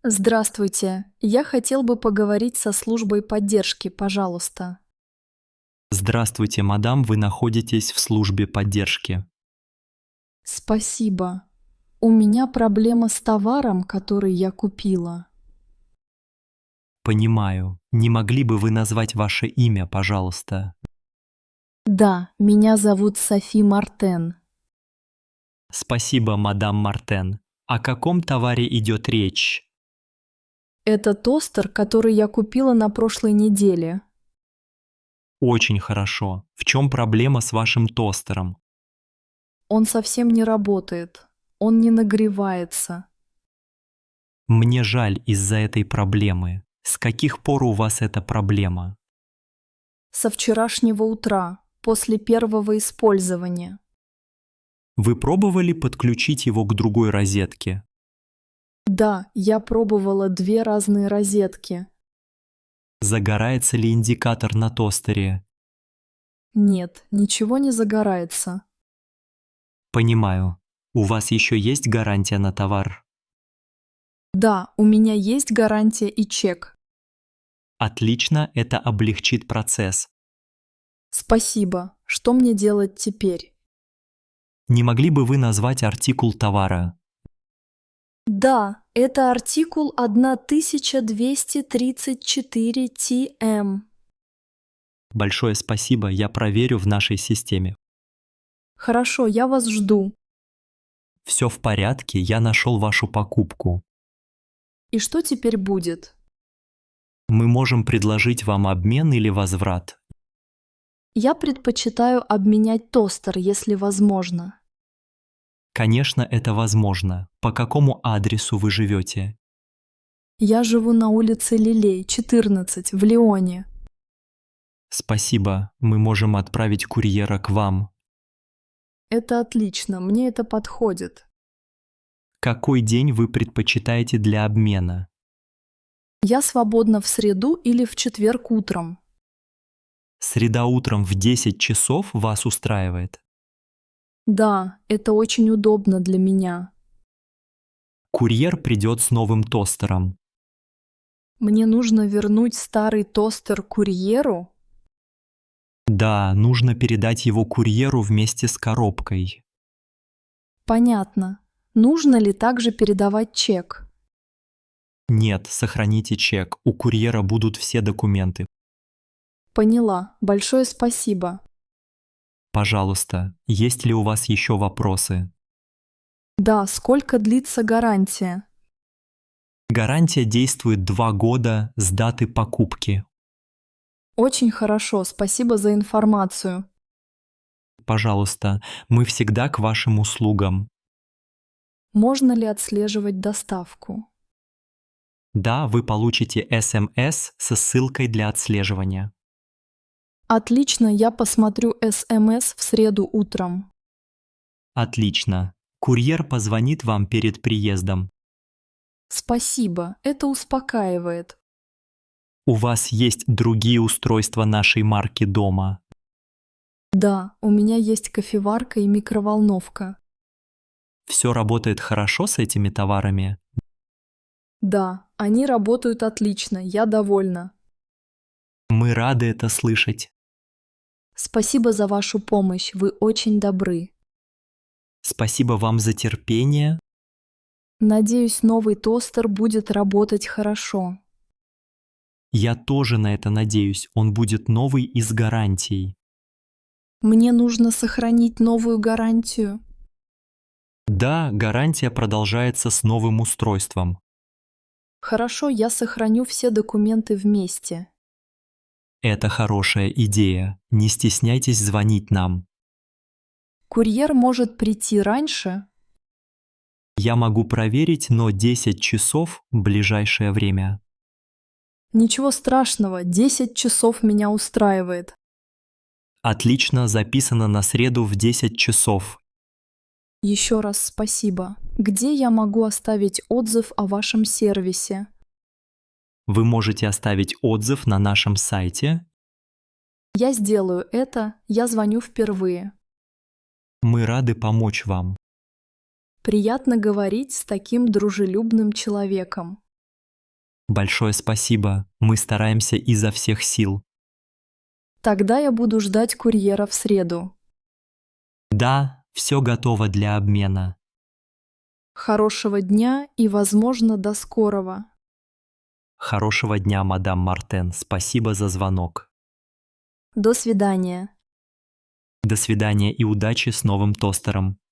Здравствуйте. Я хотел бы поговорить со службой поддержки, пожалуйста. Здравствуйте, мадам, вы находитесь в службе поддержки. Спасибо. У меня проблема с товаром, который я купила. Понимаю. Не могли бы вы назвать ваше имя, пожалуйста? Да, меня зовут Софи Мартен. Спасибо, мадам Мартен. О каком товаре идет речь? Это тостер, который я купила на прошлой неделе. Очень хорошо. В чем проблема с вашим тостером? Он совсем не работает. Он не нагревается. Мне жаль из-за этой проблемы. С каких пор у вас эта проблема? Со вчерашнего утра, после первого использования. Вы пробовали подключить его к другой розетке? Да, я пробовала две разные розетки. Загорается ли индикатор на тостере? Нет, ничего не загорается. Понимаю. У вас еще есть гарантия на товар? Да, у меня есть гарантия и чек. Отлично, это облегчит процесс. Спасибо. Что мне делать теперь? Не могли бы вы назвать артикул товара? Да, это артикул 1234 TM. Большое спасибо, я проверю в нашей системе. Хорошо, я вас жду. Все в порядке, я нашел вашу покупку. И что теперь будет? Мы можем предложить вам обмен или возврат. Я предпочитаю обменять тостер, если возможно. Конечно, это возможно. По какому адресу вы живете? Я живу на улице Лилей, 14, в Лионе. Спасибо, мы можем отправить курьера к вам. Это отлично, мне это подходит. Какой день вы предпочитаете для обмена? Я свободна в среду или в четверг утром. Среда утром в 10 часов вас устраивает? Да, это очень удобно для меня. Курьер придет с новым тостером. Мне нужно вернуть старый тостер курьеру? Да, нужно передать его курьеру вместе с коробкой. Понятно. Нужно ли также передавать чек? Нет, сохраните чек, у курьера будут все документы. Поняла. Большое спасибо. Пожалуйста, есть ли у вас еще вопросы? Да, сколько длится гарантия? Гарантия действует 2 года с даты покупки. Очень хорошо, спасибо за информацию. Пожалуйста, мы всегда к вашим услугам. Можно ли отслеживать доставку? Да, вы получите СМС со ссылкой для отслеживания. Отлично, я посмотрю СМС в среду утром. Отлично. Курьер позвонит вам перед приездом. Спасибо, это успокаивает. У вас есть другие устройства нашей марки дома? Да, у меня есть кофеварка и микроволновка. Все работает хорошо с этими товарами? Да, они работают отлично, я довольна. Мы рады это слышать. Спасибо за вашу помощь, вы очень добры. Спасибо вам за терпение. Надеюсь, новый тостер будет работать хорошо. Я тоже на это надеюсь. Он будет новый и с гарантией. Мне нужно сохранить новую гарантию. Да, гарантия продолжается с новым устройством. Хорошо, я сохраню все документы вместе. Это хорошая идея. Не стесняйтесь звонить нам. Курьер может прийти раньше? Я могу проверить, но 10 часов – ближайшее время. Ничего страшного, 10 часов меня устраивает. Отлично, записано на среду в 10 часов. Еще раз спасибо. Где я могу оставить отзыв о вашем сервисе? Вы можете оставить отзыв на нашем сайте. Я сделаю это, я звоню впервые. Мы рады помочь вам. Приятно говорить с таким дружелюбным человеком. Большое спасибо. Мы стараемся изо всех сил. Тогда я буду ждать курьера в среду. Да, все готово для обмена. Хорошего дня и, возможно, до скорого. Хорошего дня, мадам Мартен. Спасибо за звонок. До свидания. До свидания и удачи с новым тостером.